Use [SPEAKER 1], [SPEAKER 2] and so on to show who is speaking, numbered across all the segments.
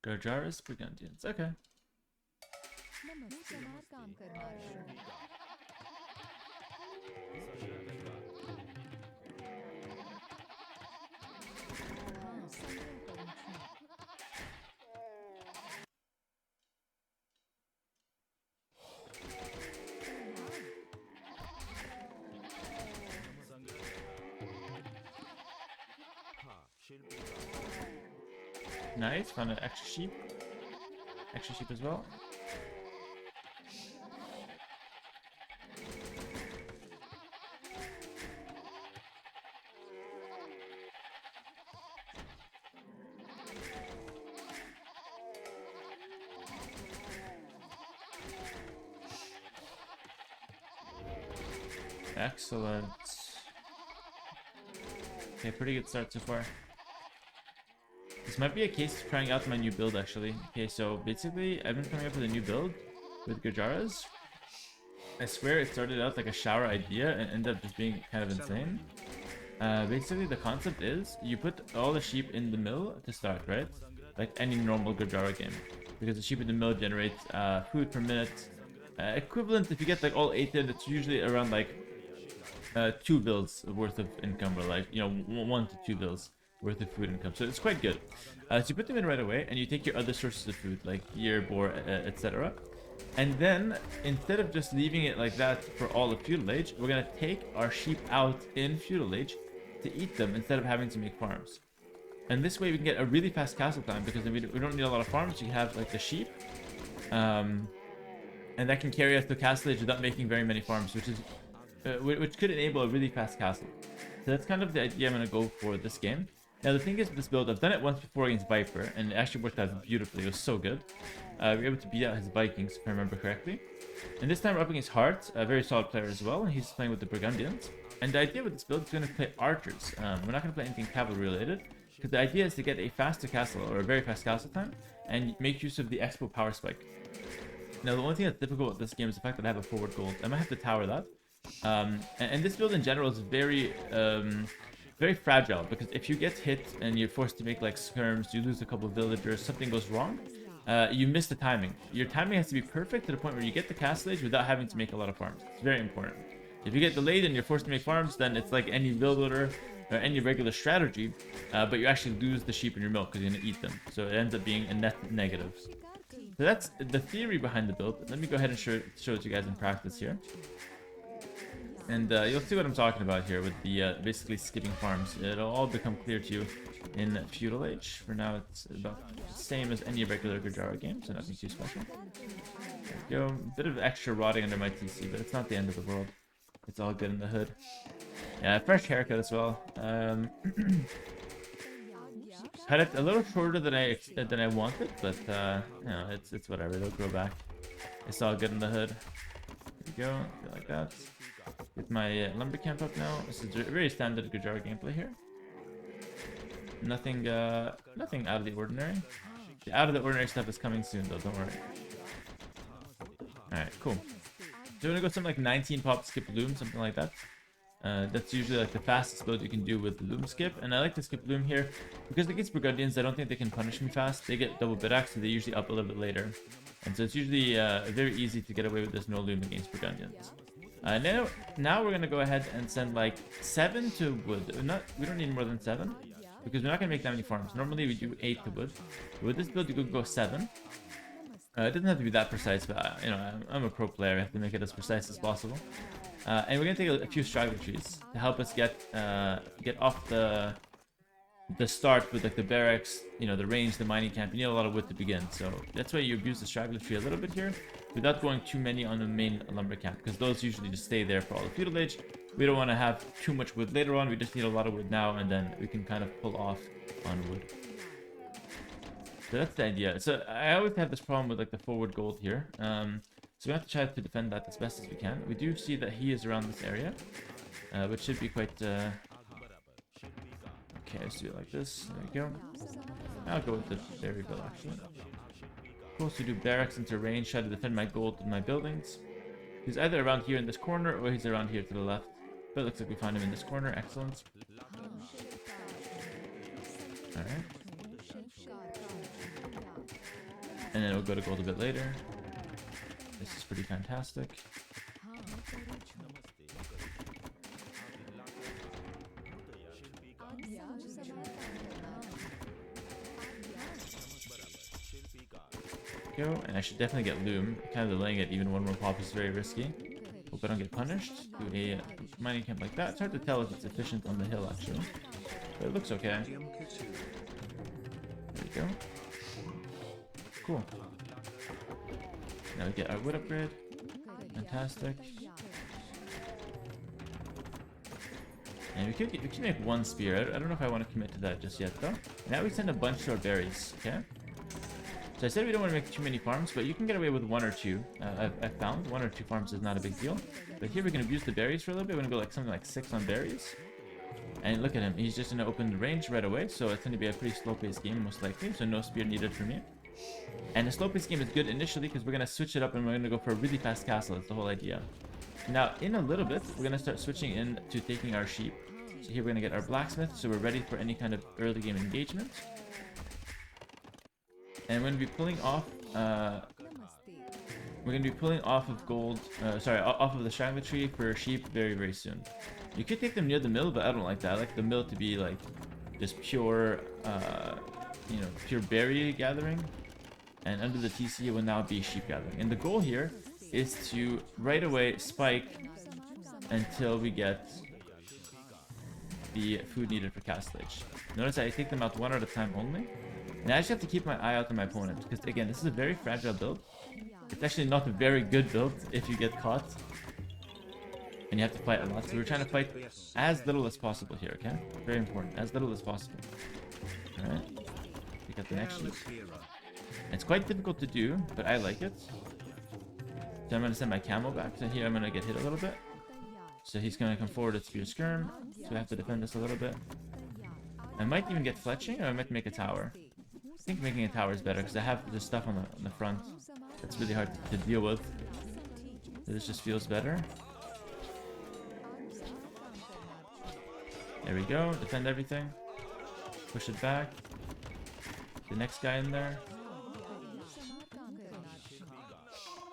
[SPEAKER 1] Gurjaras, Burgundians. Okay. Nice, found an extra sheep. Extra sheep as well. Excellent. Okay, pretty good start so far. This might be a case of trying out my new build, actually. Okay, so basically, I've been coming up with a new build with Gurjaras. I swear it started out like a shower idea and ended up just being kind of insane. Basically, the concept is you put all the sheep in the mill to start, right? Like any normal Gurjara game. Because the sheep in the mill generates food per minute. Equivalent, if you get like all 8 in, it's usually around like 2 bills worth of income, or like, you know, 1 to 2 bills worth of food income. So it's quite good. So you put them in right away, and you take your other sources of food, like year, boar, etc. And then, instead of just leaving it like that for all of Feudal Age, we're going to take our sheep out in Feudal Age to eat them instead of having to make farms. And this way we can get a really fast castle time, because we don't need a lot of farms. You have like the sheep. And that can carry us to Castle Age without making very many farms, which could enable a really fast castle. So that's kind of the idea I'm going to go for this game. Now the thing is with this build, I've done it once before against Viper, and it actually worked out beautifully. It was so good. We were able to beat out his Vikings, if I remember correctly. And this time we're up against Hart, a very solid player as well, and he's playing with the Burgundians. And the idea with this build is going to play archers. We're not going to play anything cavalry related, because the idea is to get a faster castle, or a very fast castle time, and make use of the Expo power spike. Now the only thing that's difficult with this game is the fact that I have a forward gold. I might have to tower that. And this build in general is very fragile, because if you get hit and you're forced to make like skirms, you lose a couple of villagers, something goes wrong, you miss the timing. Your timing has to be perfect to the point where you get the castle age without having to make a lot of farms. It's very important. If you get delayed and you're forced to make farms, then it's like any builder or any regular strategy, but you actually lose the sheep in your milk because you're going to eat them. So it ends up being a net negative. So that's the theory behind the build. Let me go ahead and show it to you guys in practice here. And you'll see what I'm talking about here with the basically skipping farms. It'll all become clear to you in Feudal Age. For now, it's about the same as any regular Gurjara game, so nothing too special. There we go. A bit of extra rotting under my TC, but it's not the end of the world. It's all good in the hood. Yeah, fresh haircut as well. Had it a little shorter than I wanted, but you know, it's whatever. It'll grow back. It's all good in the hood. There we go. Feel like that. Get my lumber camp up now. This is a very standard Gurjara gameplay here. Nothing out of the ordinary. The out of the ordinary stuff is coming soon, though. Don't worry. All right, cool. So we're gonna go something like 19 pop skip loom, something like that. That's usually like the fastest build you can do with the loom skip, and I like to skip loom here because against Burgundians I don't think they can punish me fast. They get double bit axe, so they usually up a little bit later, and so it's usually very easy to get away with this no loom against Burgundians. Now we're gonna go ahead and send like 7 to wood. We don't need more than 7 because we're not gonna make that many farms. Normally we do 8 to wood. With this build you could go 7. It doesn't have to be that precise, but you know, I'm a pro player. I have to make it as precise as possible. And we're gonna take a few straggler trees to help us get off the start with like the barracks, you know, the range, the mining camp. You need a lot of wood to begin, so that's why you abuse the straggler tree a little bit here, without going too many on the main lumber camp, because those usually just stay there for all the feudal age. We don't want to have too much wood later on. We just need a lot of wood now, and then we can kind of pull off on wood. So that's the idea. So I always have this problem with like the forward gold here. So we have to try to defend that as best as we can. We do see that he is around this area, which should be quite... Okay, let's do it like this. There we go. I'll go with the berry bill, actually. Supposed to do barracks into range, try to defend my gold and my buildings. He's either around here in this corner, or he's around here to the left. But it looks like we found him in this corner. Excellent. Alright. And then we'll go to gold a bit later. This is pretty fantastic. Go, and I should definitely get Loom. Kind of delaying it even one more pop is very risky. Hope I don't get punished. Do a mining camp like that. It's hard to tell if it's efficient on the hill actually, but it looks okay. There we go. Cool. Now we get our wood upgrade. Fantastic. And we could make one spear. I don't know if I want to commit to that just yet though. Now we send a bunch to our berries. Okay. So I said we don't want to make too many farms, but you can get away with 1 or 2. I've found 1 or 2 farms is not a big deal. But here we can abuse the berries for a little bit. We're going to go like something like 6 on berries. And look at him. He's just going to open the range right away. So it's going to be a pretty slow-paced game most likely. So no spear needed for me. And the slow-paced game is good initially because we're going to switch it up and we're going to go for a really fast castle. That's the whole idea. Now in a little bit, we're going to start switching in to taking our sheep. So here we're going to get our blacksmith. So we're ready for any kind of early game engagement. And we're going to be pulling off, of gold, off of the straggler tree for sheep very, very soon. You could take them near the mill, but I don't like that. I like the mill to be like just pure, pure berry gathering. And under the TC it will now be sheep gathering. And the goal here is to right away spike until we get the food needed for castle age. Notice I take them out 1 at a time only. And I just have to keep my eye out on my opponent, because again, this is a very fragile build. It's actually not a very good build if you get caught. And you have to fight a lot. So we're trying to fight as little as possible here, okay? Very important, as little as possible. Alright. We got the next sheep. It's quite difficult to do, but I like it. So I'm going to send my camel back. So here I'm going to get hit a little bit. So he's going to come forward with spear skirm. So we have to defend this a little bit. I might even get fletching, or I might make a tower. I think making a tower is better because I have the stuff on the front. It's really hard to deal with. So this just feels better. There we go. Defend everything. Push it back. The next guy in there.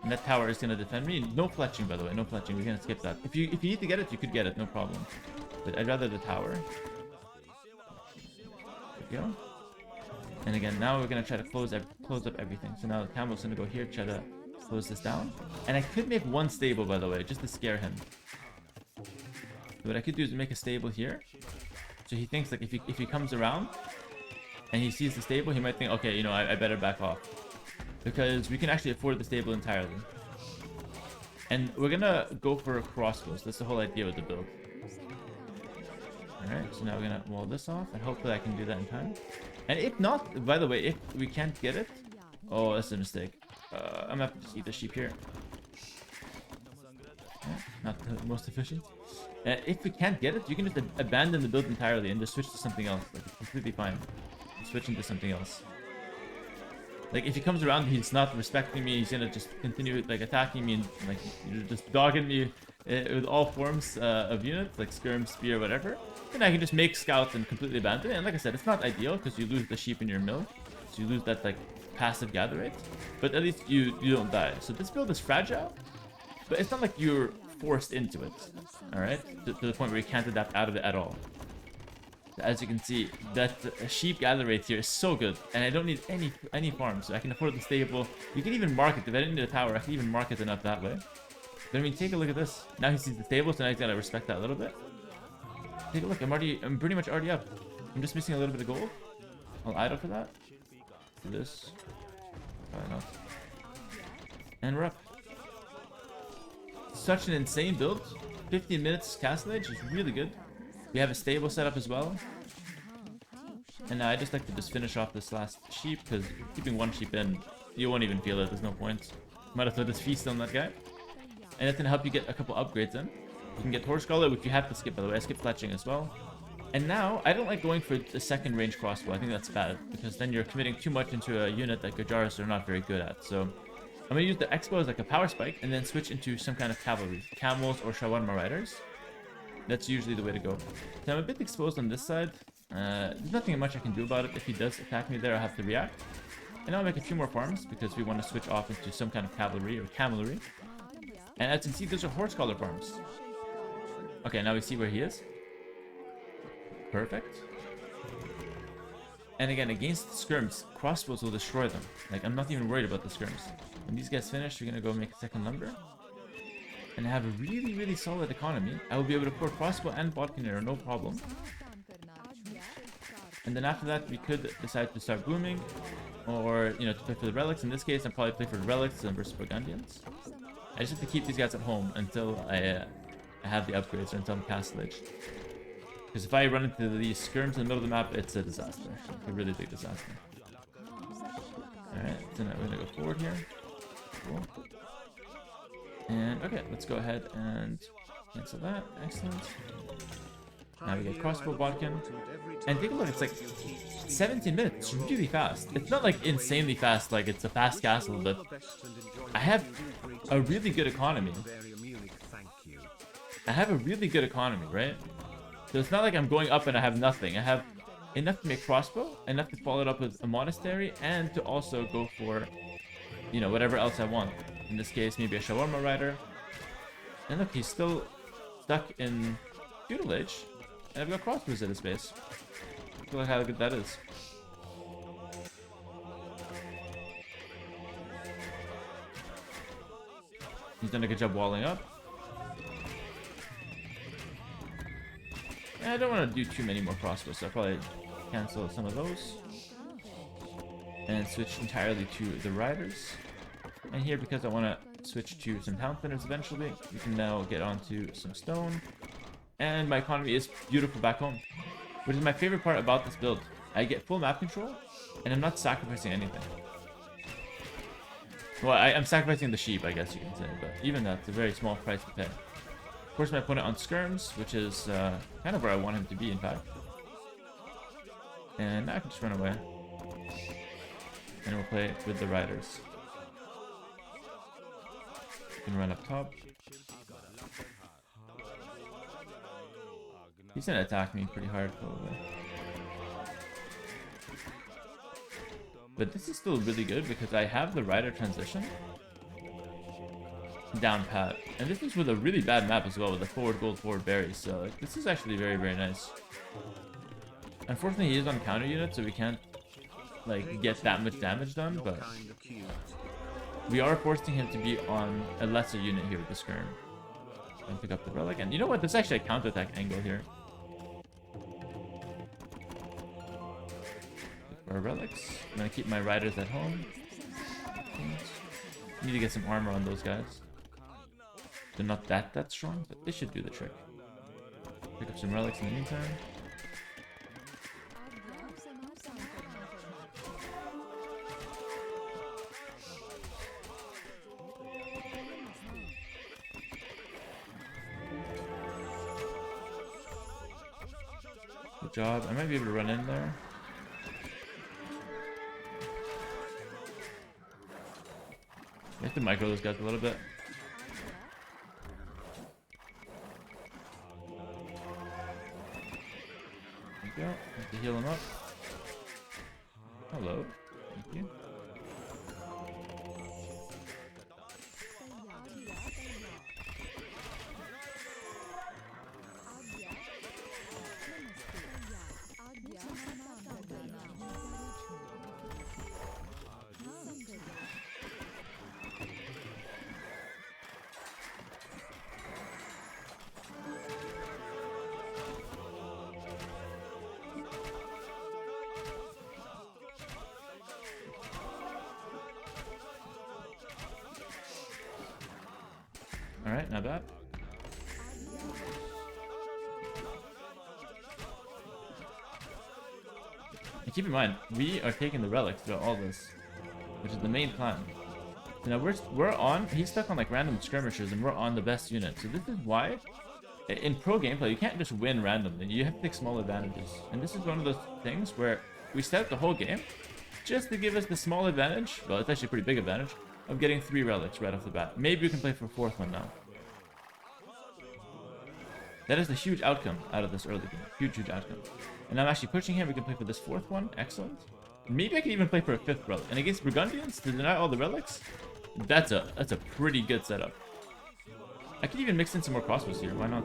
[SPEAKER 1] And that tower is gonna defend me. No fletching, by the way. No fletching. We're gonna skip that. If you need to get it, you could get it. No problem. But I'd rather the tower. There we go. And again, now we're gonna try to close up everything. So now the camel's gonna go here, try to close this down. And I could make one stable, by the way, just to scare him. So what I could do is make a stable here. So he thinks like if he comes around and he sees the stable, he might think, okay, you know, I better back off. Because we can actually afford the stable entirely. And we're gonna go for crossbows. That's the whole idea with the build. Alright, so now we're gonna wall this off, and hopefully I can do that in time. And if not, by the way, if we can't get it... Oh, that's a mistake. I'm gonna have to just eat the sheep here. Yeah, not the most efficient. If we can't get it, you can just abandon the build entirely and just switch to something else. Like, it's completely fine. Switch into something else. Like, if he comes around, he's not respecting me, he's gonna just continue, like, attacking me and, like, just dogging me with all forms of units, like skirm, spear, whatever. Then I can just make scouts and completely abandon it. And like I said, it's not ideal, because you lose the sheep in your mill. So you lose that, like, passive gather rate. But at least you don't die. So this build is fragile, but it's not like you're forced into it. Alright? To the point where you can't adapt out of it at all. As you can see, that sheep gather rate here is so good, and I don't need any farms, so I can afford the stable. You can even market. If I didn't need a tower, I can even market enough that way. But I mean, take a look at this. Now he sees the stable, so now he's gotta respect that a little bit. Take a look. I'm pretty much already up. I'm just missing a little bit of gold. I'll idle for that. Do this. Probably not. And we're up. Such an insane build. 15 minutes castle age is really good. We have a stable set up as well. And now I just like to just finish off this last sheep, because keeping one sheep in, you won't even feel it. There's no point. Might as well just feast on that guy. And it's going to help you get a couple upgrades in. You can get Horse Collar, which you have to skip, by the way. I skipped fletching as well. And now, I don't like going for the second range crossbow. I think that's bad, because then you're committing too much into a unit that Gurjaras are not very good at. So I'm going to use the Expo as like a power spike, and then switch into some kind of cavalry. Camels or Shawarma riders. That's usually the way to go. So I'm a bit exposed on this side. There's nothing much I can do about it. If he does attack me there, I'll have to react. And I'll make a few more farms because we want to switch off into some kind of cavalry or camelry. And as you can see, those are horse collar farms. Okay, now we see where he is. Perfect. And again, against the skirms, crossbows will destroy them. Like, I'm not even worried about the skirms. When these guys finish, we're gonna go make a second lumber. And have a really, really solid economy. I will be able to pour crossbow and bodkin arrow, no problem. And then after that, we could decide to start booming. Or, you know, to play for the relics. In this case, I'll probably play for the relics versus Burgundians. I just have to keep these guys at home until I have the upgrades or until I'm castlage. Because if I run into these skirms in the middle of the map, it's a disaster. A really big disaster. Alright, so now we're gonna go forward here. Cool. And okay, let's go ahead and cancel that. Excellent. Now we get crossbow bodkin. And take a look, it's like 17 minutes. It's really fast. It's not like insanely fast, like it's a fast castle, but I have a really good economy. I have a really good economy, right? So it's not like I'm going up and I have nothing. I have enough to make crossbow, enough to follow it up with a monastery, and to also go for, you know, whatever else I want. In this case, maybe a shawarma rider. And look, he's still stuck in Feudal Age. And I've got crossbows at his base. Look at how good that is. He's done a good job walling up. I don't want to do too many more crossbows, so I'll probably cancel some of those. And switch entirely to the riders. And here, because I want to switch to some town thinners eventually, we can now get onto some stone. And my economy is beautiful back home. Which is my favorite part about this build. I get full map control, and I'm not sacrificing anything. Well, I'm sacrificing the sheep, I guess you can say, but even that's a very small price to pay. Of course, my opponent on skirms, which is kind of where I want him to be, in fact. And now I can just run away. And we'll play with the riders. You can run up top. He's gonna attack me pretty hard, probably. But this is still really good because I have the rider transition down pat. And this is with a really bad map as well, with the forward gold, forward berries. So like, this is actually very, very nice. Unfortunately, he is on counter unit, so we can't like get that much damage done, but we are forcing him to be on a lesser unit here with the skirm. And pick up the relic. And you know what? There's actually a counterattack angle here. For our relics. I'm gonna keep my riders at home. Need to get some armor on those guys. They're not that strong, but they should do the trick. Pick up some relics in the meantime. Good job. I might be able to run in there. I have to micro those guys a little bit. There we go. Have to heal him up. Hello. Thank you. Alright, not bad. And keep in mind, we are taking the relics throughout all this, which is the main plan. You know, we're on, he's stuck on like random skirmishers and we're on the best unit. So this is why, in pro gameplay, you can't just win randomly. You have to take small advantages. And this is one of those things where we set up the whole game just to give us the small advantage, well, it's actually a pretty big advantage, of getting 3 relics right off the bat. Maybe we can play for a 4th one now. That is the huge outcome out of this early game. Huge outcome. And I'm actually pushing him. We can play for this 4th one. Excellent. Maybe I could even play for a 5th relic. And against Burgundians, to deny all the relics, that's a pretty good setup. I could even mix in some more crossbows here. Why not?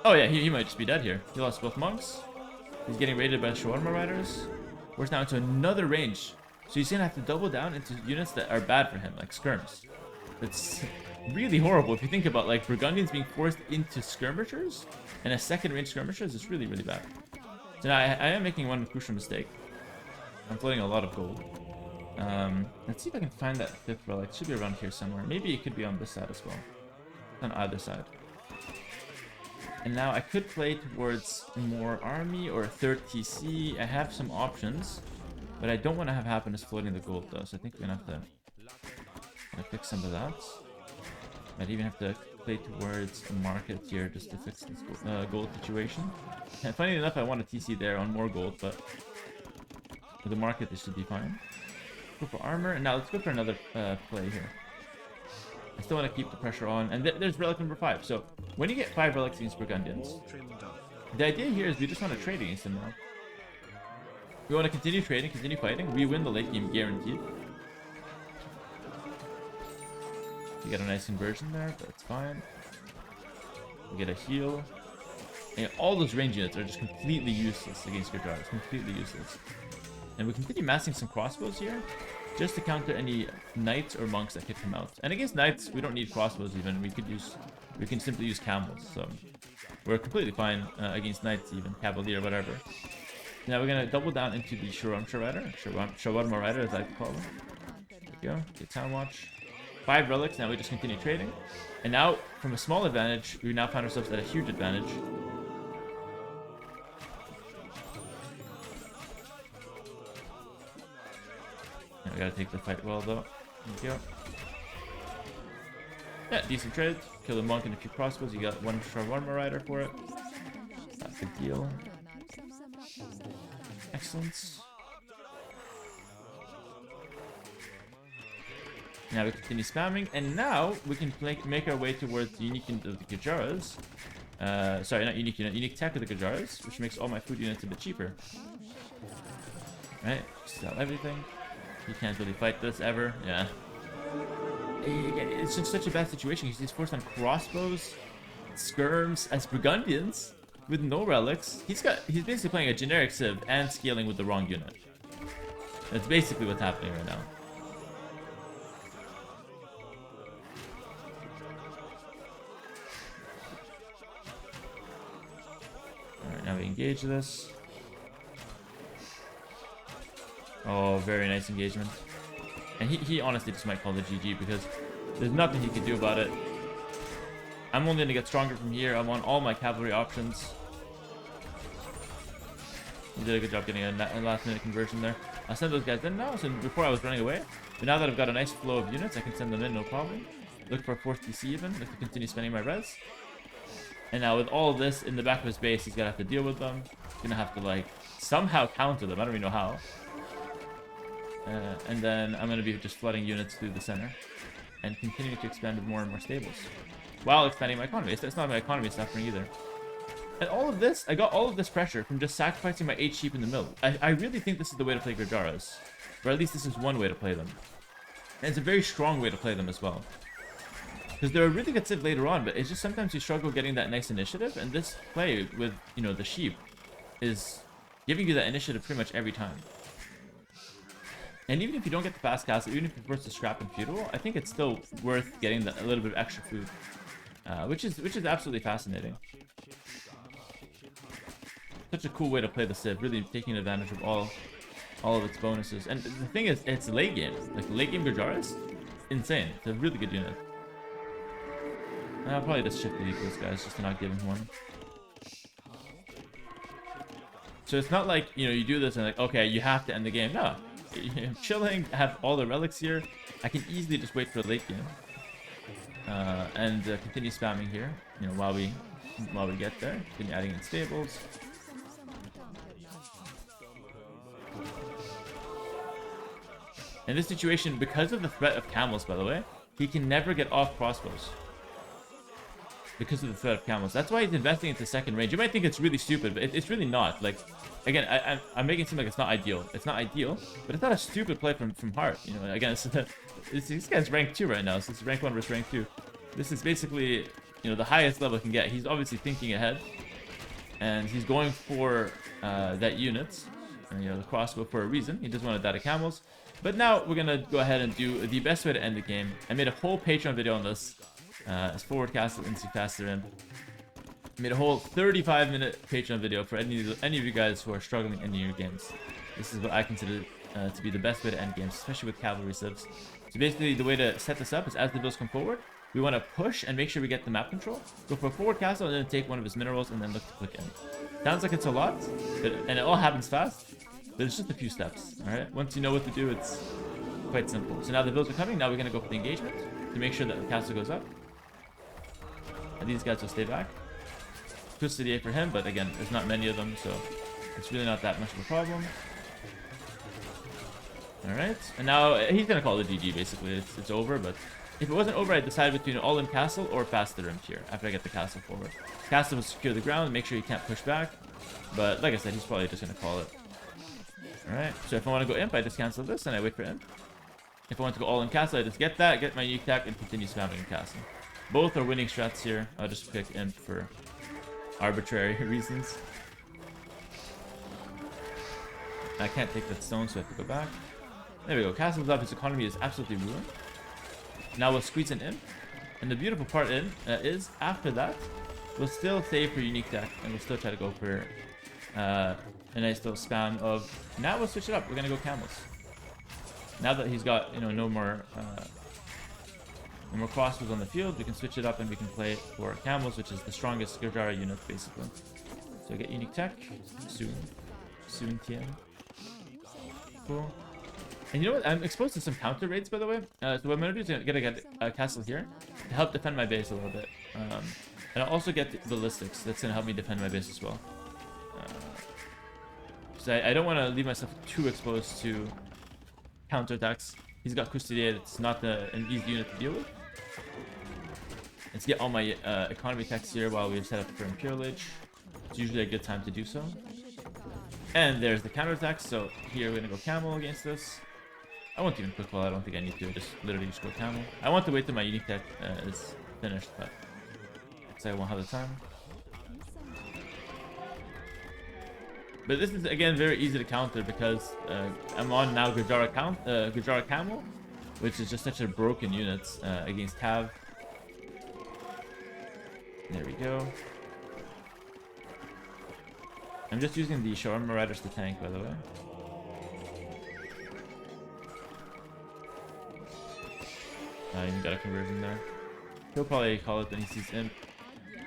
[SPEAKER 1] Oh yeah, he might just be dead here. He lost both monks. He's getting raided by shawarma riders. We're now into another range. So he's gonna have to double down into units that are bad for him, like skirms. It's really horrible if you think about like Burgundians being forced into skirmishers and a second range skirmishers is really, really bad. So now I am making one crucial mistake. I'm floating a lot of gold. Let's see if I can find that 5th relic. It should be around here somewhere. Maybe it could be on this side as well. On either side. And now I could play towards more army or a 3rd TC. I have some options. But I don't want to have happen as floating the gold though. So I think we're going to have to fix some of that. Might even have to play towards the market here just to fix this gold situation. And funny enough, I want a TC there on more gold, but for the market this should be fine. Go for armor, and now let's go for another play here. I still want to keep the pressure on, and there's relic number 5. So when you get 5 relics against Burgundians, the idea here is we just want to trade against them now. We want to continue trading, continue fighting. We win the late game guaranteed. We get a nice conversion there, but it's fine. We get a heal. And all those range units are just completely useless against Gurjaras. Completely useless. And we continue massing some crossbows here, just to counter any knights or monks that could come out. And against knights, we don't need crossbows even. We can simply use camels. So we're completely fine against knights even, cavalier, whatever. Now we're gonna double down into the shawarma rider, as I like to call them. There we go. Get town watch. 5 relics. Now we just continue trading. And now, from a small advantage, we now find ourselves at a huge advantage. We gotta take the fight well though. There we go. Yeah, decent trade. Kill a monk and a few crossbows. You got 1 shawarma rider for it. That's a deal. Excellent. Now we continue spamming, and now we can make our way towards the unique unit of the Gurjaras. Sorry, not unique unit, unique tech of the Gurjaras, which makes all my food units a bit cheaper. Right, sell everything. You can't really fight this ever. Yeah. It's just such a bad situation. He's forced on crossbows, skirms as Burgundians with no relics. He's basically playing a generic civ and scaling with the wrong unit. That's basically what's happening right now. Alright, now we engage this. Oh, very nice engagement. And he honestly just might call the GG because there's nothing he can do about it. I'm only going to get stronger from here. I'm on all my cavalry options. He did a good job getting a last minute conversion there. I'll send those guys in now, so before I was running away. But now that I've got a nice flow of units, I can send them in, no problem. Look for a 4th TC even, look to continue spending my res. And now with all of this in the back of his base, he's going to have to deal with them. He's going to have to like somehow counter them. I don't even know how. And then I'm going to be just flooding units through the center and continuing to expand with more and more stables while expanding my economy. It's not my economy suffering either. And all of this, I got all of this pressure from just sacrificing my 8 sheep in the middle. I really think this is the way to play Gurjaras, or at least this is one way to play them. And it's a very strong way to play them as well. Because they're a really good civ later on, but it's just sometimes you struggle getting that nice initiative, and this play with, you know, the sheep is giving you that initiative pretty much every time. And even if you don't get the fast castle, even if you're forced to scrap in Feudal, I think it's still worth getting a little bit of extra food, which is absolutely fascinating. Such a cool way to play the civ, really taking advantage of all of its bonuses. And the thing is, it's late game, like late game Gurjaras, insane. It's a really good unit. I'll probably just shift delete those guys just to not give him one. So it's not like, you know, you do this and like, okay, you have to end the game. No. I'm chilling, I have all the relics here. I can easily just wait for the late game and continue spamming here. You know, while we get there, continue adding in stables. In this situation, because of the threat of camels, by the way, he can never get off crossbows. because of the threat of camels. That's why he's investing into second range. You might think it's really stupid, but it's really not. Like, again, I'm making it seem like it's not ideal. It's not ideal, but it's not a stupid play from Hart. You know, again, this guy's rank 2 right now. So it's rank 1 versus rank 2. This is basically, you know, the highest level it can get. He's obviously thinking ahead, and he's going for that unit, and, you know, the crossbow for a reason. He doesn't want to die to camels. But now we're gonna go ahead and do the best way to end the game. I made a whole Patreon video on this. It's forward castle into faster in. I made a whole 35-minute Patreon video for any of you guys who are struggling in your games. This is what I consider to be the best way to end games, especially with cavalry civs. So basically, the way to set this up is as the builds come forward, we want to push and make sure we get the map control. Go for a forward castle and then take one of his minerals and then look to click in. Sounds like it's a lot, and it all happens fast. But it's just a few steps, alright? Once you know what to do, it's quite simple. So now the builds are coming. Now we're going to go for the engagement to make sure that the castle goes up. And these guys will stay back. Custodier for him, but again, there's not many of them, so it's really not that much of a problem. Alright, and now he's going to call it GG, basically. It's over, but if it wasn't over, I'd decide between all-in castle or faster rim here after I get the castle forward. Castle will secure the ground, make sure he can't push back. But like I said, he's probably just going to call it. Alright, so if I want to go imp, I just cancel this and I wait for imp. If I want to go all in castle, I just get that, get my unique tech, and continue spamming castle. Both are winning strats here. I'll just pick imp for arbitrary reasons. I can't take that stone, so I have to go back. There we go. Castle's up. His economy is absolutely ruined. Now we'll squeeze an imp. And the beautiful part is, after that, we'll still save for unique tech, and we'll still try to go for a nice little spam of... Now we'll switch it up. We're going to go camels. Now that he's got, you know, no more crossbows on the field, we can switch it up and we can play for camels, which is the strongest Gurjara unit, basically. So I get unique tech. Soon TM. Cool. And you know what? I'm exposed to some counter raids, by the way. So what I'm going to do is get a castle here to help defend my base a little bit. And I'll also get the ballistics. That's going to help me defend my base as well. So I don't want to leave myself too exposed to counterattacks. He's got Custodier. It's not an easy unit to deal with. Let's get all my economy techs here while we set up for Imperial Age. It's usually a good time to do so. And there's the counterattacks. So here we're going to go camel against this. I won't even quick wall. I don't think I need to. Just literally just go camel. I want to wait till my unique tech is finished, but because I won't have the time. But this is, again, very easy to counter because I'm on now Gurjara Camel, which is just such a broken unit against Cav. There we go. I'm just using the Shawarma Riders to tank, by the way. Even got a conversion there. He'll probably call it when he sees imp.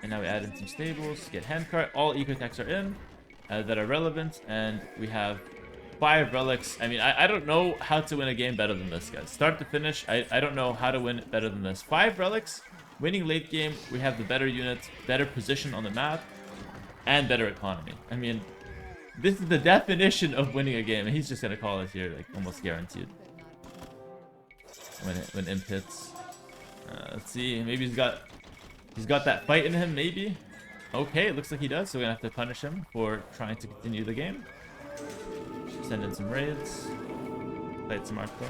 [SPEAKER 1] And now we add in some stables, get handcart. All eco techs are in. That are relevant, and we have 5 relics. I mean, I don't know how to win a game better than this, guys. Start to finish, I don't know how to win better than this. 5 relics, winning late game. We have the better units, better position on the map, and better economy. I mean, this is the definition of winning a game, and he's just gonna call it here, like almost guaranteed. When imp hits. Let's see, maybe he's got that fight in him, maybe. Okay, it looks like he does, so we're gonna have to punish him for trying to continue the game. Send in some raids. Play it smart though.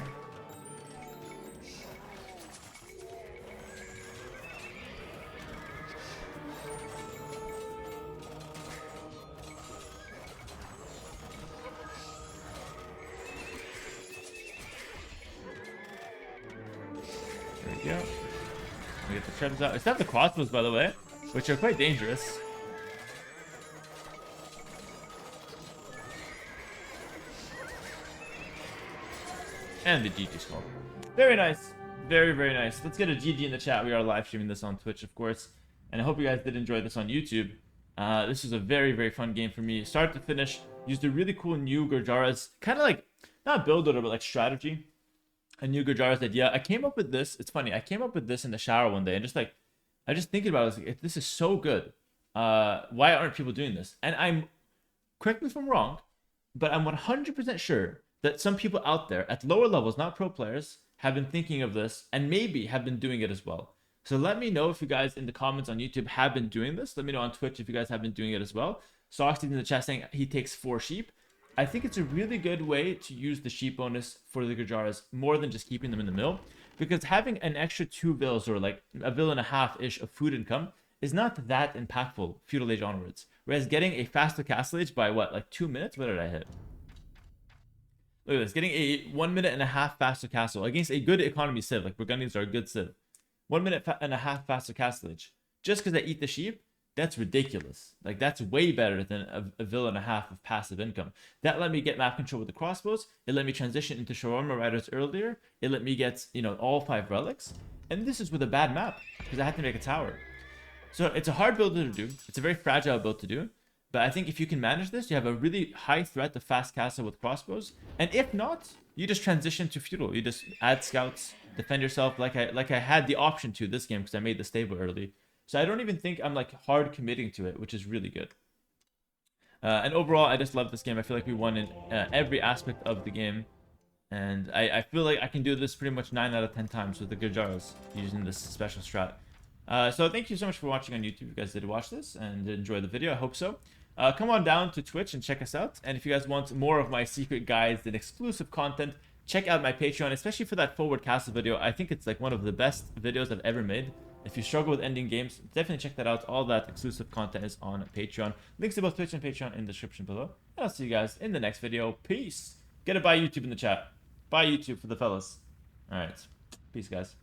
[SPEAKER 1] There we go. We get the treads out. I still have the crossbows, by the way, which are quite dangerous. And the GG score. Very nice. Very, very nice. Let's get a GG in the chat. We are live streaming this on Twitch, of course. And I hope you guys did enjoy this on YouTube. This was a very, very fun game for me. Start to finish. Used a really cool new Gurjaras. Kind of like, not build order, but like strategy. A new Gurjaras idea. I came up with this. It's funny. I came up with this in the shower one day. And just like, I just thinking about it. I was like, this is so good. Why aren't people doing this? And correct me if I'm wrong, but I'm 100% sure that some people out there at lower levels, not pro players, have been thinking of this and maybe have been doing it as well. So let me know if you guys in the comments on YouTube have been doing this. Let me know on Twitch if you guys have been doing it as well. Soxy in the chat saying he takes 4 sheep. I think it's a really good way to use the sheep bonus for the Gurjaras more than just keeping them in the mill. Because having an extra 2 vills or like a vill and a half-ish of food income is not that impactful Feudal Age onwards. Whereas getting a faster castle age by what, like 2 minutes? What did I hit? Look at this, getting a 1 minute and a half faster castle against a good economy civ. Like Burgundians are a good civ. 1 minute and a half faster castle age. Just because I eat the sheep, that's ridiculous. Like, that's way better than a vill and a half of passive income. That let me get map control with the crossbows. It let me transition into shawarma riders earlier. It let me get, you know, all 5 relics. And this is with a bad map, because I had to make a tower. So it's a hard build to do. It's a very fragile build to do. But I think if you can manage this, you have a really high threat of fast castle with crossbows. And if not, you just transition to feudal. You just add scouts, defend yourself like I had the option to this game because I made the stable early. So I don't even think I'm like hard committing to it, which is really good. And overall, I just love this game. I feel like we won in every aspect of the game. And I feel like I can do this pretty much 9 out of 10 times with the Gurjaras using this special strat. So thank you so much for watching on YouTube. If you guys did watch this and enjoy the video, I hope so. Come on down to Twitch and check us out. And if you guys want more of my secret guides and exclusive content, check out my Patreon, especially for that forward castle video. I think it's like one of the best videos I've ever made. If you struggle with ending games, definitely check that out. All that exclusive content is on Patreon. Links to both Twitch and Patreon in the description below. And I'll see you guys in the next video. Peace. Get it by YouTube in the chat. Bye YouTube for the fellas. All right. Peace, guys.